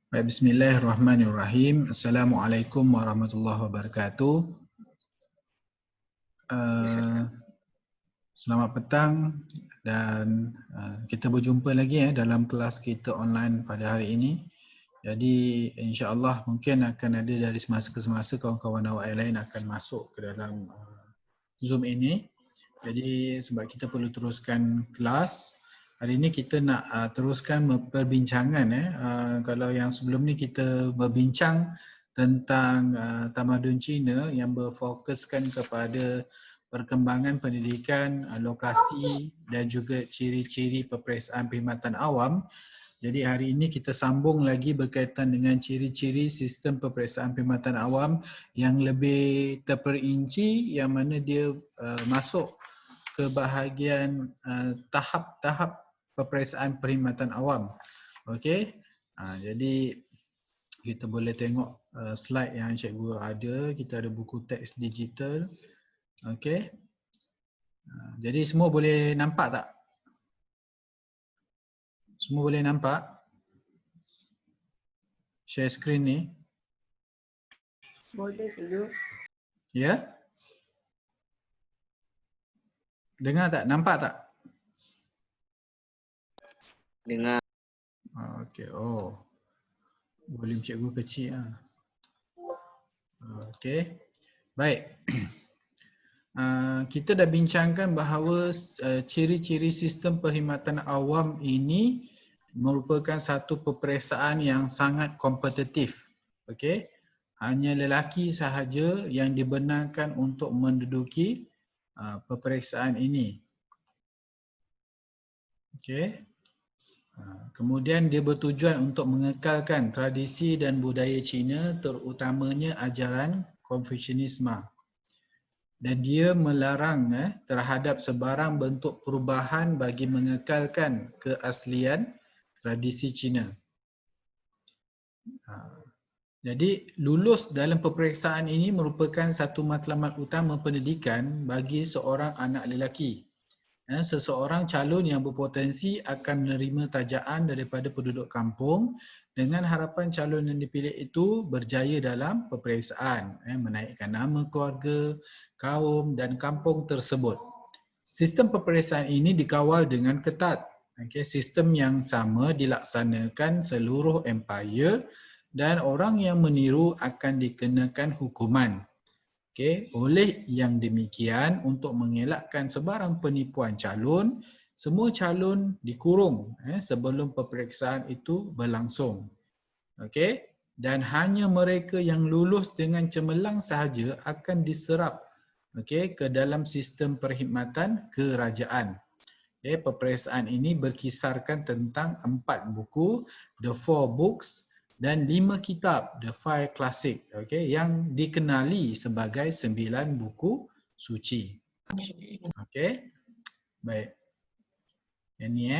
Baik, bismillahirrahmanirrahim. Assalamualaikum warahmatullahi wabarakatuh. Selamat petang dan kita berjumpa lagi dalam kelas kita online pada hari ini. Jadi insya-Allah mungkin akan ada dari semasa ke semasa kawan-kawan awak yang lain akan masuk ke dalam Zoom ini. Jadi sebab kita perlu teruskan kelas, hari ini kita nak teruskan perbincangan. Kalau yang sebelum ni kita berbincang tentang tamadun Cina yang berfokuskan kepada perkembangan pendidikan, lokasi dan juga ciri-ciri peperiksaan perkhidmatan awam. Jadi hari ini kita sambung lagi berkaitan dengan ciri-ciri sistem peperiksaan perkhidmatan awam yang lebih terperinci, yang mana dia masuk ke bahagian tahap-tahap peperiksaan perkhidmatan awam. Okey. Jadi kita boleh tengok slide yang cikgu ada. Kita ada buku teks digital. Okey. Jadi semua boleh nampak tak? Semua boleh nampak? Share screen ni. Boleh dulu. Ya? Dengar tak? Nampak tak? Dengar. Okey. Oh. Volume cikgu kecil ah. Okey. Baik. Kita dah bincangkan bahawa ciri-ciri sistem perkhidmatan awam ini merupakan satu peperiksaan yang sangat kompetitif. Okey. Hanya lelaki sahaja yang dibenarkan untuk menduduki peperiksaan ini. Okey. Kemudian dia bertujuan untuk mengekalkan tradisi dan budaya Cina, terutamanya ajaran Konfusianisme. Dan dia melarang terhadap sebarang bentuk perubahan bagi mengekalkan keaslian tradisi Cina. Jadi lulus dalam peperiksaan ini merupakan satu matlamat utama pendidikan bagi seorang anak lelaki. Seseorang calon yang berpotensi akan menerima tajaan daripada penduduk kampung dengan harapan calon yang dipilih itu berjaya dalam peperiksaan, menaikkan nama keluarga, kaum dan kampung tersebut. Sistem peperiksaan ini dikawal dengan ketat. Sistem yang sama dilaksanakan seluruh empayar dan orang yang meniru akan dikenakan hukuman. Oleh yang demikian, untuk mengelakkan sebarang penipuan calon, semua calon dikurung sebelum peperiksaan itu berlangsung. Dan hanya mereka yang lulus dengan cemerlang sahaja akan diserap ke dalam sistem perkhidmatan kerajaan. Peperiksaan ini berkisarkan tentang 4 buku, The 4 Books, dan 5 kitab, The 5 Classic, yang dikenali sebagai 9 buku suci. Baik. Yang ni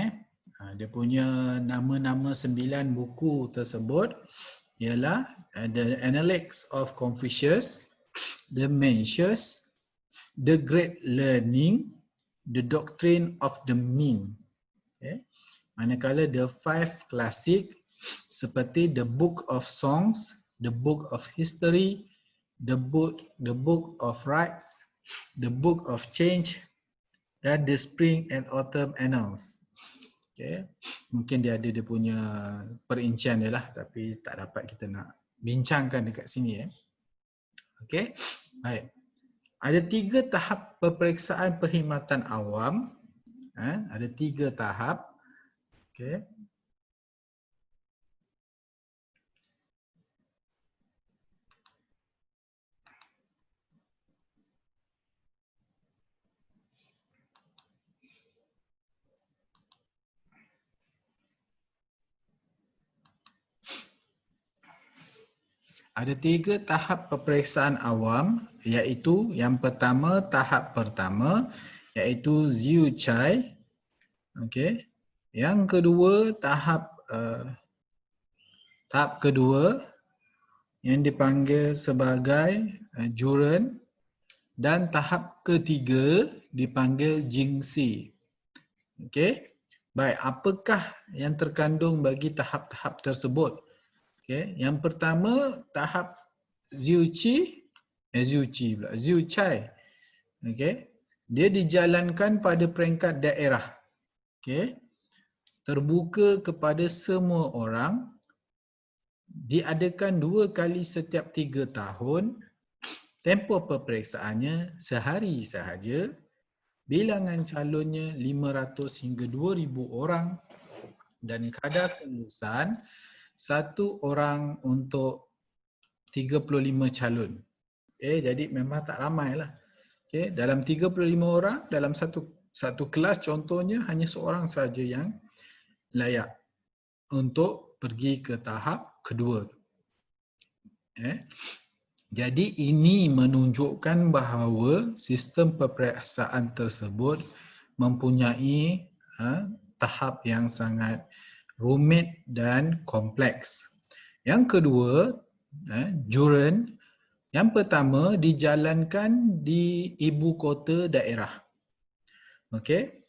dia punya nama-nama 9 buku tersebut ialah The Analects of Confucius, The Mencius, The Great Learning, The Doctrine of the Ming. Manakala The 5 Classic seperti The Book of Songs, The Book of History, The Book of Rites, The Book of Change, dan The Spring and Autumn Annals. Mungkin dia ada dia punya perincian dia lah, tapi tak dapat kita nak bincangkan dekat sini. Baik. Ada 3 tahap peperiksaan perkhidmatan awam. Ada 3 tahap. Ada 3 tahap peperiksaan awam, iaitu yang pertama, tahap pertama, iaitu Ziu Chai. Yang kedua, tahap kedua yang dipanggil sebagai Juren, dan tahap ketiga dipanggil Jingxi. Baik, apakah yang terkandung bagi tahap-tahap tersebut? Okay. Yang pertama tahap Ziuchai. Okay. Dia dijalankan pada peringkat daerah. Okay. Terbuka kepada semua orang. Diadakan 2 kali setiap 3 tahun. Tempoh peperiksaannya sehari sahaja. Bilangan calonnya 500 hingga 2,000 orang. Dan kadar kelulusan 1 orang untuk 35 calon. Jadi memang tak ramai lah. Dalam 35 orang, dalam satu kelas contohnya hanya seorang saja yang layak untuk pergi ke tahap kedua. Jadi ini menunjukkan bahawa sistem peperiksaan tersebut mempunyai tahap yang sangat rumit dan kompleks. Yang kedua, juren yang pertama dijalankan di ibu kota daerah. Okey.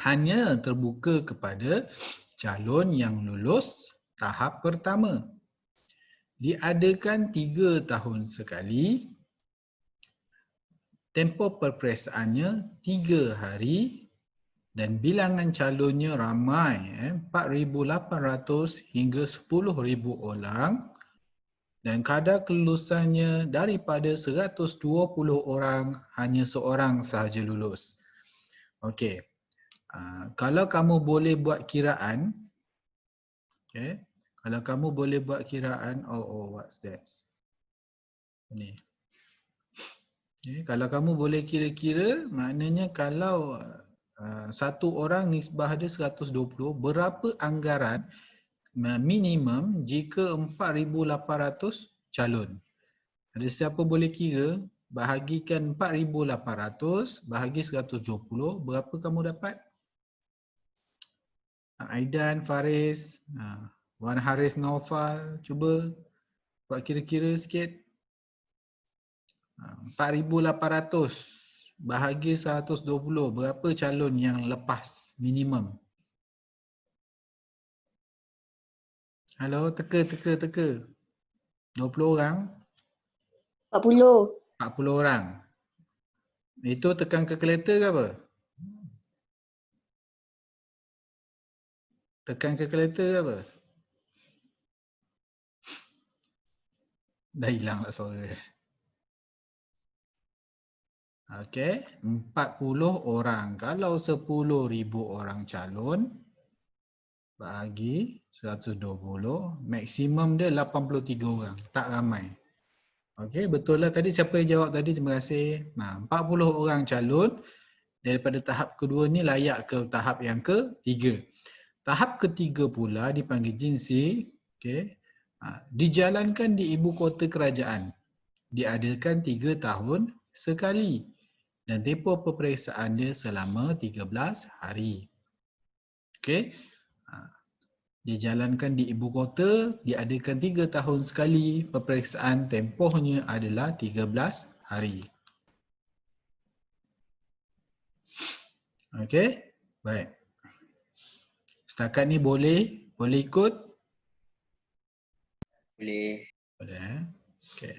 Hanya terbuka kepada calon yang lulus tahap pertama. Diadakan 3 tahun sekali. Tempoh peperiksaannya 3 hari dan bilangan calonnya ramai, 4,800 hingga 10,000 orang dan kadar kelulusannya daripada 120 orang hanya seorang sahaja lulus. Okey. Kalau kamu boleh buat kiraan, kalau kamu boleh buat kiraan, what's that? Ni. Kalau kamu boleh kira-kira, maknanya kalau satu orang nisbah dia 120, berapa anggaran minimum jika 4,800 calon? Ada siapa boleh kira? Bahagikan 4,800 bahagi 120, berapa kamu dapat? Aidan, Faris, Wan Haris, Naufal, cuba buat kira-kira sikit. 4,800 bahagi 120, berapa calon yang lepas minimum? Halo, teka. 20 orang? 40. 40 orang. Itu tekan kalkulator ke apa? Tekan kalkulator ke apa? Dah hilang lah suara. Okey, 40 orang. Kalau 10,000 orang calon bagi 120, maksimum dia 83 orang. Tak ramai. Okey, betul lah tadi siapa yang jawab tadi, terima kasih. 40 orang calon daripada tahap kedua ni layak ke tahap yang ketiga. Tahap ketiga pula dipanggil jinsi, dijalankan di ibu kota kerajaan. Diadakan 3 tahun sekali dan tempoh peperiksaan dia selama 13 hari. Okey. Dijalankan di ibu kota, diadakan 3 tahun sekali, peperiksaan tempohnya adalah 13 hari. Okey, baik. Setakat ni boleh ikut? Boleh. Boleh. Okey.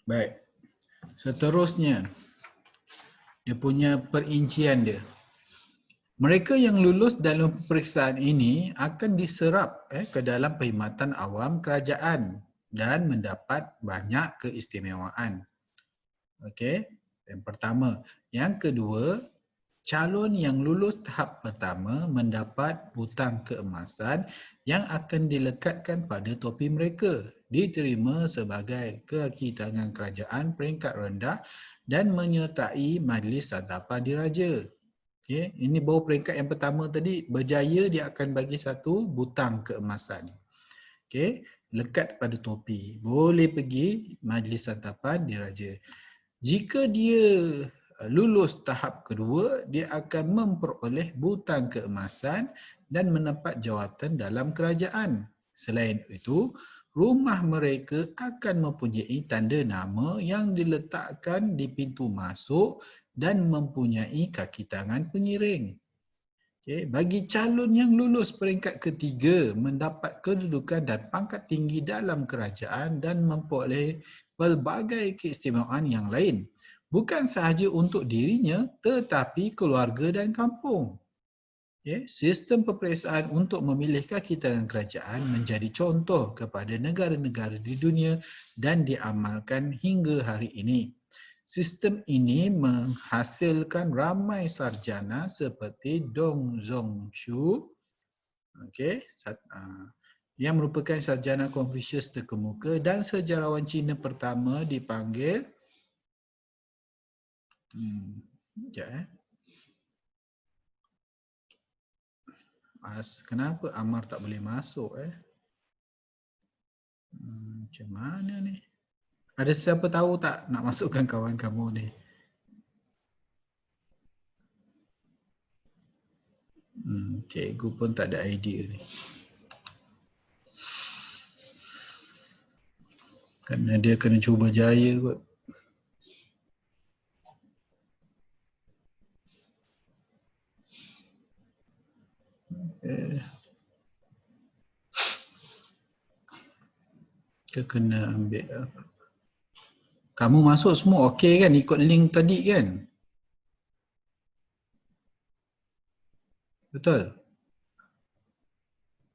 Baik. Seterusnya, dia punya perincian dia. Mereka yang lulus dalam peperiksaan ini akan diserap ke dalam perkhidmatan awam kerajaan dan mendapat banyak keistimewaan. Okey, yang pertama. Yang kedua, calon yang lulus tahap pertama mendapat butang keemasan yang akan dilekatkan pada topi mereka. Diterima sebagai kaki tangan kerajaan peringkat rendah dan menyertai majlis santapan diraja. Okay. Ini baru peringkat yang pertama tadi, berjaya dia akan bagi satu butang keemasan. Okay. Lekat pada topi. Boleh pergi majlis santapan diraja. Jika dia lulus tahap kedua, dia akan memperoleh butang keemasan dan mendapat jawatan dalam kerajaan. Selain itu, rumah mereka akan mempunyai tanda nama yang diletakkan di pintu masuk dan mempunyai kaki tangan pengiring. Okay. Bagi calon yang lulus peringkat ketiga mendapat kedudukan dan pangkat tinggi dalam kerajaan dan memperoleh pelbagai keistimewaan yang lain. Bukan sahaja untuk dirinya tetapi keluarga dan kampung. Okay. Sistem peperiksaan untuk memilih kaki tangan kerajaan menjadi contoh kepada negara-negara di dunia dan diamalkan hingga hari ini. Sistem ini menghasilkan ramai sarjana seperti Dong Zhongshu, yang merupakan sarjana Confucius terkemuka dan sejarawan Cina pertama dipanggil kenapa Amar tak boleh masuk macam mana ni? Ada siapa tahu tak nak masukkan kawan kamu ni? Cikgu pun tak ada idea ni. Kerana dia kena cuba jaya kot. Dia kena ambil apa? Kamu masuk semua okey kan? Ikut link tadi kan? Betul?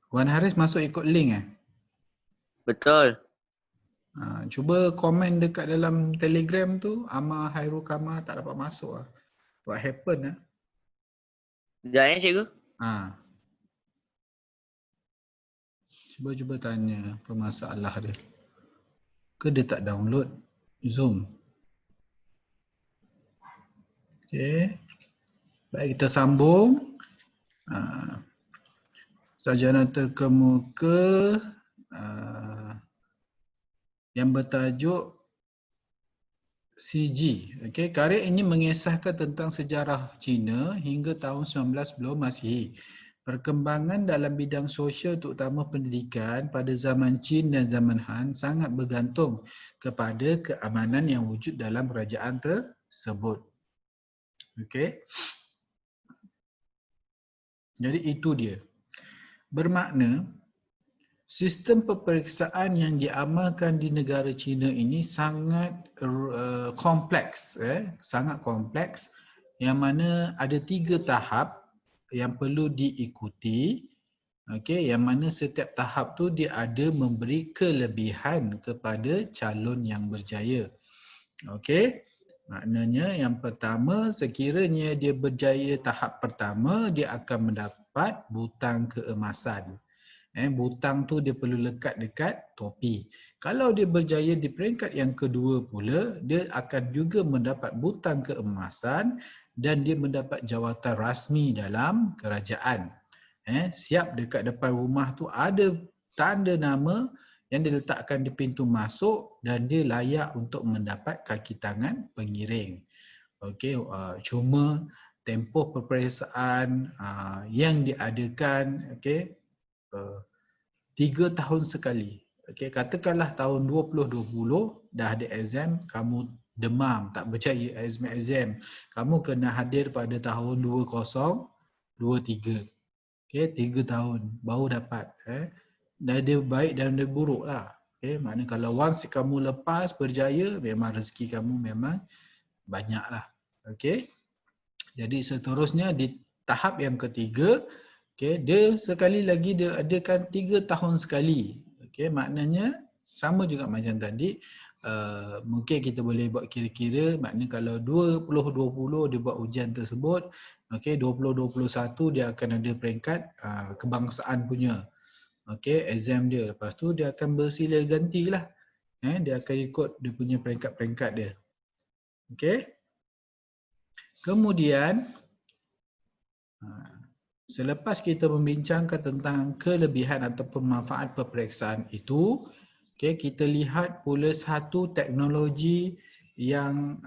Wan Haris masuk ikut link Betul. Cuba komen dekat dalam Telegram tu, Amar Hairul Kamar tak dapat masuk What happened Sekejap cikgu. Cuba tanya apa masalah dia. Ke dia tak download Zoom? Okey. Baik, kita sambung. Sarjana terkemuka yang bertajuk CG. Okey, karya ini mengisahkan tentang sejarah Cina hingga tahun 19 sebelum Masihi. Perkembangan dalam bidang sosial terutama pendidikan pada zaman Qin dan zaman Han sangat bergantung kepada keamanan yang wujud dalam kerajaan tersebut. Okey. Jadi itu dia. Bermakna sistem peperiksaan yang diamalkan di negara China ini sangat kompleks, sangat kompleks, yang mana ada 3 tahap yang perlu diikuti. Okey, yang mana setiap tahap tu dia ada memberi kelebihan kepada calon yang berjaya. Okey. Maknanya yang pertama, sekiranya dia berjaya tahap pertama, dia akan mendapat butang keemasan. Butang tu dia perlu lekat dekat topi. Kalau dia berjaya di peringkat yang kedua pula, dia akan juga mendapat butang keemasan dan dia mendapat jawatan rasmi dalam kerajaan. Siap dekat depan rumah tu ada tanda nama yang diletakkan di pintu masuk dan dia layak untuk mendapat kaki tangan pengiring. Okey, cuma tempoh peperiksaan yang diadakan 3 tahun sekali. Okey, katakanlah tahun 2020 dah ada exam, kamu demam, tak berjaya exam. Kamu kena hadir pada tahun 2023. Okey, 3 tahun baru dapat. Dan dia baik dan dia buruk lah. Okey, maknanya kalau once kamu lepas berjaya, memang rezeki kamu memang banyak lah. Okey. Jadi seterusnya di tahap yang ketiga, dia sekali lagi dia adakan 3 tahun sekali. Maknanya sama juga macam tadi. Mungkin kita boleh buat kira-kira, maknanya kalau 2020 dia buat ujian tersebut, 2021 dia akan ada peringkat kebangsaan punya. Exam dia. Lepas tu dia akan bersila gantilah. Dia akan ikut dia punya peringkat-peringkat dia. Kemudian selepas kita membincangkan tentang kelebihan ataupun manfaat peperiksaan itu, kita lihat pula satu teknologi yang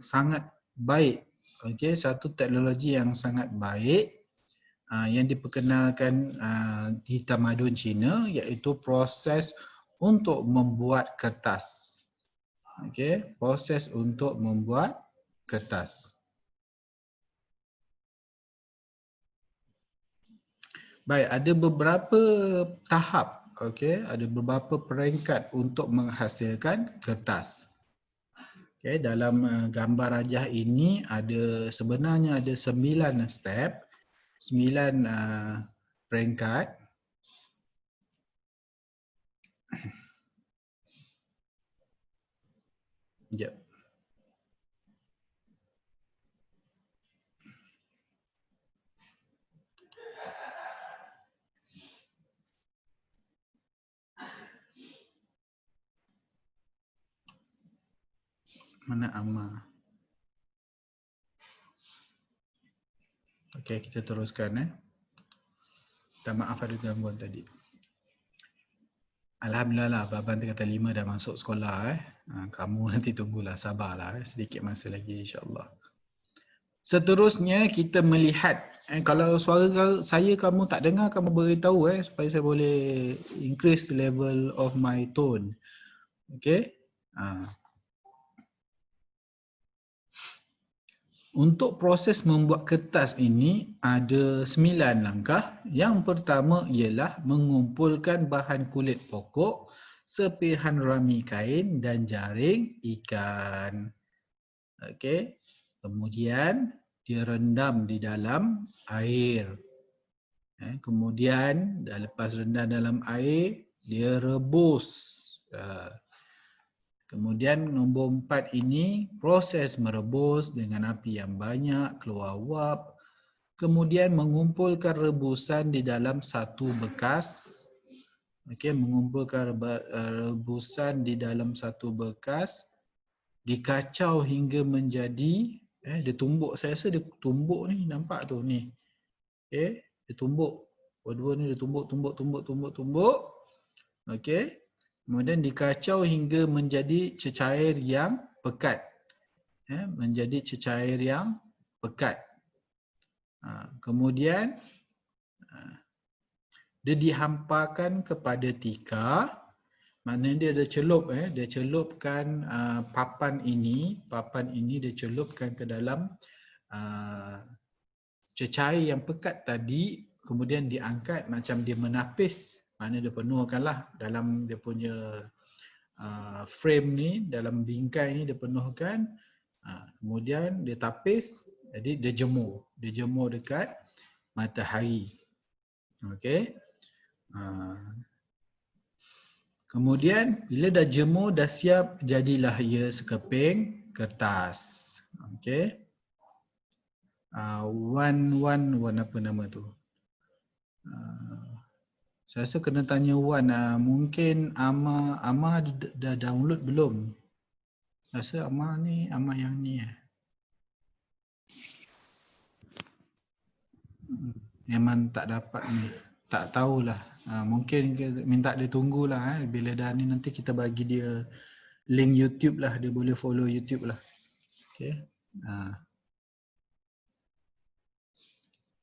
sangat baik. Satu teknologi yang sangat baik yang diperkenalkan di tamadun Cina, iaitu proses untuk membuat kertas. Proses untuk membuat kertas. Baik, ada beberapa tahap, okey, ada beberapa peringkat untuk menghasilkan kertas. Okey, dalam gambar rajah ini sebenarnya ada 9 step, 9 peringkat. Sekejap. Mana Amma? Okey, kita teruskan. Minta maaf ada gangguan tadi. Alhamdulillah lah, Abang kata 5 dah masuk sekolah. Kamu nanti tunggulah, sabarlah. Sedikit masa lagi insyaAllah. Seterusnya kita melihat, kalau suara saya kamu tak dengar, kamu beritahu supaya saya boleh increase level of my tone. Okay. Untuk proses membuat kertas ini ada 9 langkah. Yang pertama ialah mengumpulkan bahan kulit pokok, serpihan rami kain dan jaring ikan. Okey. Kemudian dia rendam di dalam air. Kemudian lepas rendam dalam air, dia rebus. Kemudian nombor 4 ini proses merebus dengan api yang banyak, keluar uap. Kemudian mengumpulkan rebusan di dalam satu bekas. Okey, mengumpulkan rebusan di dalam satu bekas, dikacau hingga menjadi dia tumbuk, saya rasa dia tumbuk ni, nampak tu ni. Okey, dia tumbuk. Dua-dua ni dia tumbuk. Okey. Kemudian dikacau hingga menjadi cecair yang pekat. Menjadi cecair yang pekat. Kemudian dia dihamparkan kepada tikar. Maknanya dia ada celup, dia celupkan papan ini dia celupkan ke dalam cecair yang pekat tadi, kemudian diangkat macam dia menapis. Maknanya dia penuhkanlah dalam dia punya frame ni, dalam bingkai ni dia penuhkan. Kemudian dia tapis, jadi dia jemur. Dia jemur dekat matahari. Okey. Kemudian bila dah jemur, dah siap, jadilah ia sekeping kertas. Okey. Wan apa nama tu? Saya rasa kena tanya Wan. Mungkin Amma dah download belum? Rasa Amma yang ni. Memang tak dapat ni. Tak tahulah. Mungkin minta dia tunggulah. Bila dah ni nanti kita bagi dia link YouTube lah. Dia boleh follow YouTube lah. Okay.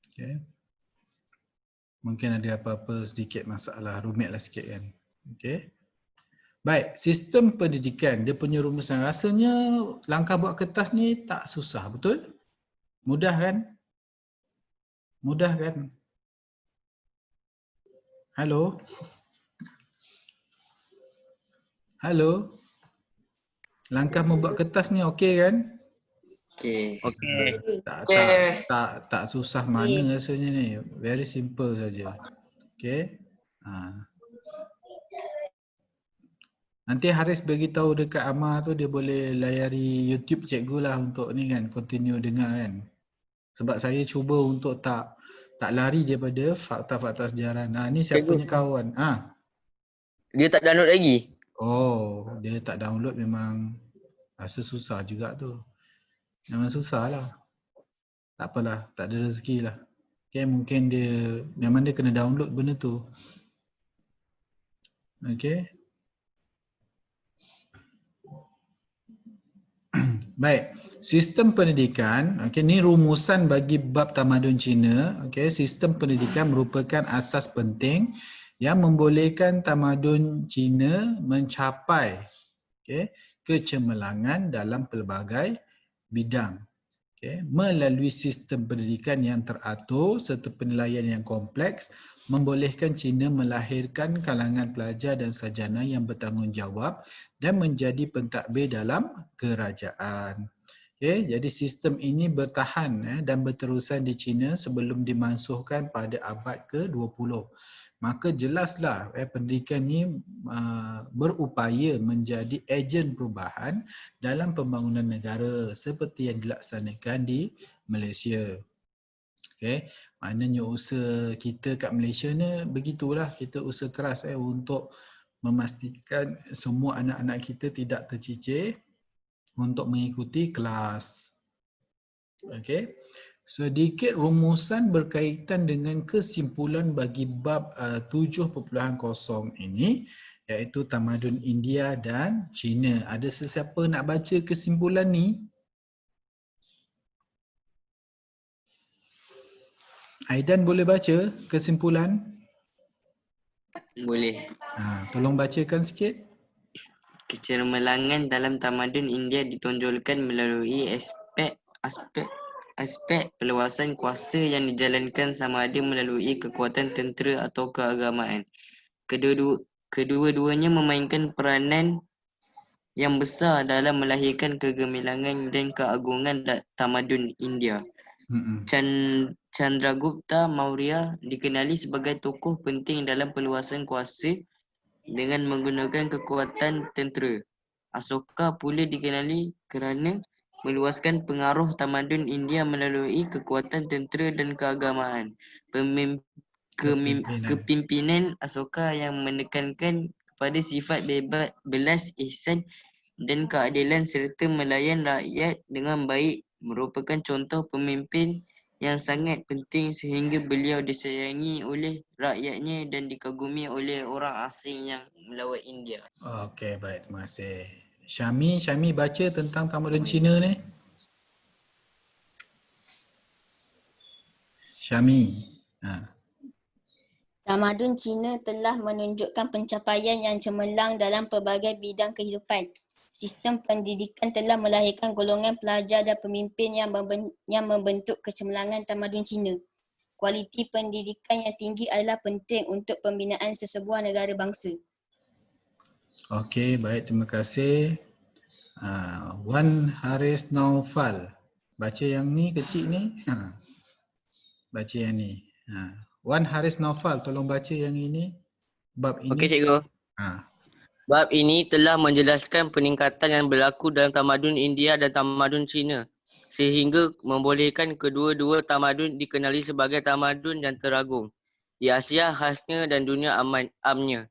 Okay. Mungkin ada apa-apa sedikit masalah, rumit lah sikit kan. Okay. Baik, sistem pendidikan, dia punya rumusan. Rasanya langkah buat kertas ni tak susah, betul? Mudah kan? Mudah kan? Halo? Halo? Langkah membuat kertas ni okey kan? Okey. Tak susah mana rasanya ni. Very simple saja. Okey. Nanti Haris beritahu dekat Amma tu, dia boleh layari YouTube cikgu lah untuk ni kan, continue dengar kan. Sebab saya cuba untuk tak lari daripada fakta-fakta sejarah. Ni siapa punya kawan? Dia tak download lagi? Oh, dia tak download, memang rasa susah juga tu. Memang susah lah. Tak apalah, tak ada rezeki lah. Okay, mungkin memang dia kena download benda tu. Okay. Baik, sistem pendidikan, ni rumusan bagi bab tamadun Cina. Sistem pendidikan merupakan asas penting yang membolehkan tamadun Cina mencapai kecemerlangan dalam pelbagai bidang. Melalui sistem pendidikan yang teratur serta penilaian yang kompleks, membolehkan China melahirkan kalangan pelajar dan sarjana yang bertanggungjawab dan menjadi pentadbir dalam kerajaan. Okay, jadi sistem ini bertahan dan berterusan di China sebelum dimansuhkan pada abad ke-20. Maka jelaslah pendidikan ini berupaya menjadi ejen perubahan dalam pembangunan negara seperti yang dilaksanakan di Malaysia. Okay. Maknanya usaha kita kat Malaysia ni begitulah, kita usaha keras untuk memastikan semua anak-anak kita tidak tercicir untuk mengikuti kelas. Okay. Sedikit rumusan berkaitan dengan kesimpulan bagi bab 7.0 ini, iaitu tamadun India dan China. Ada sesiapa nak baca kesimpulan ni? Aidan boleh baca kesimpulan? Boleh. Tolong bacakan sikit. Kecemerlangan dalam tamadun India ditonjolkan melalui aspek perluasan kuasa yang dijalankan sama ada melalui kekuatan tentera atau keagamaan. Kedua-duanya memainkan peranan yang besar dalam melahirkan kegemilangan dan keagungan tamadun India. Chandragupta Maurya dikenali sebagai tokoh penting dalam perluasan kuasa dengan menggunakan kekuatan tentera. Asoka pula dikenali kerana meluaskan pengaruh tamadun India melalui kekuatan tentera dan keagamaan. Kepimpinan Asoka yang menekankan kepada sifat belas ihsan dan keadilan serta melayan rakyat dengan baik merupakan contoh pemimpin yang sangat penting sehingga beliau disayangi oleh rakyatnya dan dikagumi oleh orang asing yang melawat India. Okey, baik, terima kasih. Syami baca tentang tamadun Cina ni. Syami. Tamadun Cina telah menunjukkan pencapaian yang cemerlang dalam pelbagai bidang kehidupan. Sistem pendidikan telah melahirkan golongan pelajar dan pemimpin yang membentuk kecemerlangan tamadun Cina. Kualiti pendidikan yang tinggi adalah penting untuk pembinaan sesebuah negara bangsa. Okey, baik, terima kasih. Wan Haris Naufal. Baca yang ni kecil ni. Baca yang ni. Wan Haris Naufal, tolong baca yang ini. Bab ini. Okey, cikgu. Bab ini telah menjelaskan peningkatan yang berlaku dalam tamadun India dan tamadun Cina sehingga membolehkan kedua-dua tamadun dikenali sebagai tamadun yang teragung di Asia khasnya dan dunia amnya.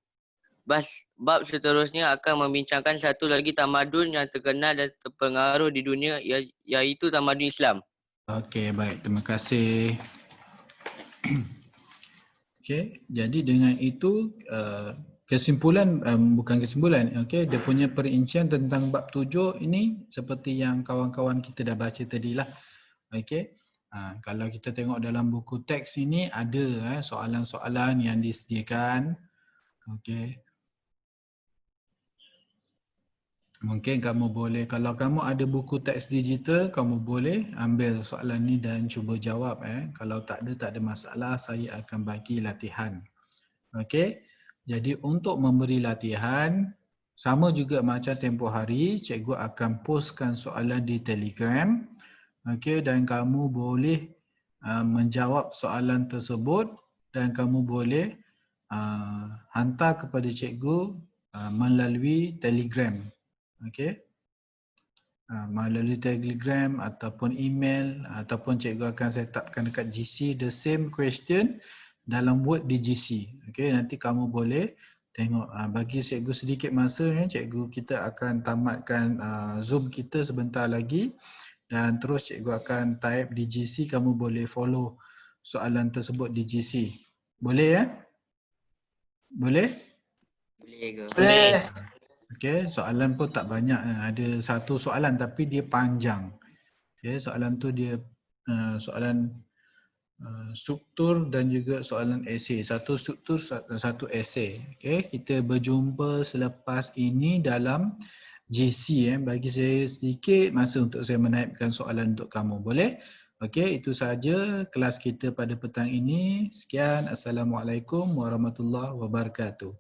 Bab seterusnya akan membincangkan satu lagi tamadun yang terkenal dan terpengaruh di dunia iaitu tamadun Islam. Okey, baik, terima kasih. Okey, jadi dengan itu kesimpulan, bukan kesimpulan, okey, dia punya perincian tentang bab 7 ini seperti yang kawan-kawan kita dah baca tadilah. Okey. Kalau kita tengok dalam buku teks ini ada soalan-soalan yang disediakan. Okey. Mungkin kamu boleh, kalau kamu ada buku teks digital, kamu boleh ambil soalan ni dan cuba jawab. Kalau tak ada masalah, saya akan bagi latihan. Okey. Jadi untuk memberi latihan, sama juga macam tempoh hari, cikgu akan postkan soalan di Telegram. Okey, dan kamu boleh menjawab soalan tersebut dan kamu boleh hantar kepada cikgu melalui Telegram. Okey. Melalui Telegram ataupun email ataupun cikgu akan set upkan dekat GC the same question dalam Word di GC. Okey, nanti kamu boleh tengok. Bagi cikgu sedikit masa ni, cikgu kita akan tamatkan Zoom kita sebentar lagi dan terus cikgu akan type di GC, kamu boleh follow soalan tersebut di GC. Boleh ya? Boleh? Boleh ke? Boleh. Okey, soalan pun tak banyak. Ada satu soalan tapi dia panjang. Okey, soalan tu dia soalan struktur dan juga soalan esei. Satu struktur, satu esei. Okey, kita berjumpa selepas ini dalam GC. Bagi saya sedikit masa untuk saya menaipkan soalan untuk kamu. Boleh? Okey, itu sahaja kelas kita pada petang ini. Sekian. Assalamualaikum warahmatullahi wabarakatuh.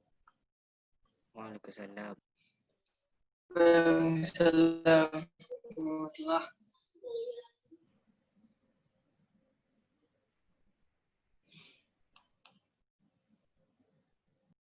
Waalaikumsalam. Waalaikumsalam warahmatullahi